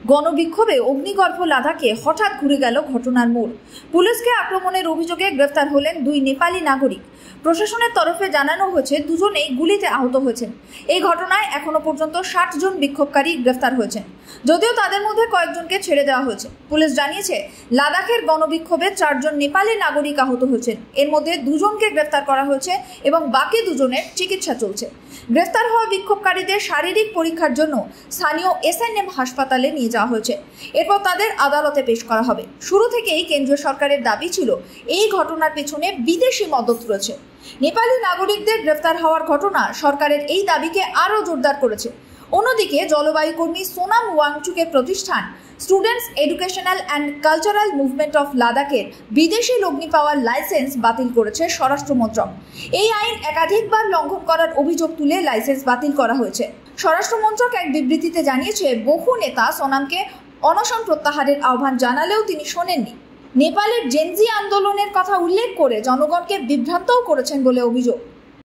গণবিক্ষোভে অগ্নিগর্ভ লাদাখে হঠাৎ ঘুরে গেল ঘটনার মোড়। পুলিশকে আক্রমণের অভিযোগে গ্রেফতার হলেন দুই নেপালি নাগরিক। প্রশাসনের তরফে জানানো হয়েছে দুজনেই গুলিতে আহত হয়েছেন। এই ঘটনায় এখনো পর্যন্ত 60 জন বিক্ষোভকারী গ্রেফতার হয়েছেন, যদিও তাদের মধ্যে কয়েকজনকে ছেড়ে দেওয়া হয়েছে। পুলিশ জানিয়েছে লাদাখের গণবিক্ষোভে 4 জন নেপালি নাগরিক আহত হয়েছেন। এর মধ্যে 2 জনকে গ্রেফতার করা হয়েছে এবং বাকি 2 জনের চিকিৎসা চলছে। গ্রেফতার হওয়া বিক্ষোভকারীদের শারীরিক পরীক্ষার জন্য স্থানীয় SNM হাসপাতালে নিয়ে যাওয়া হয়েছে। এরপর তাদের আদালতে পেশ করা হবে। শুরু থেকেই কেন্দ্রীয় সরকারের দাবি ছিল এই ঘটনার পেছনে বিদেশি মদত রয়েছে। নেপালি নাগরিকদের গ্রেফতার হওয়ার ঘটনা সরকারের এই দাবিকে আরও জোরদার করেছে। অন্যদিকে জলবায়ু কর্মী সোনাম ওয়াংচুকের প্রতিষ্ঠান students educational and cultural movement of লাদাখের বিদেশি লগ্নি পাওয়ার লাইসেন্স বাতিল করেছে স্বরাষ্ট্র মন্ত্রক। এই আইন একাধিকবার লঙ্ঘন করার অভিযোগ তুলে লাইসেন্স বাতিল করা হয়েছে। স্বরাষ্ট্র মন্ত্রক এক বিবৃতিতে জানিয়েছে, বহু নেতা সোনামকে অনশন প্রত্যাহারের আহ্বান জানালেও তিনি শোনেননি। নেপালের জেনজি আন্দোলনের কথা উল্লেখ করে জনগণকে বিভ্রান্তও করেছেন বলে অভিযোগ।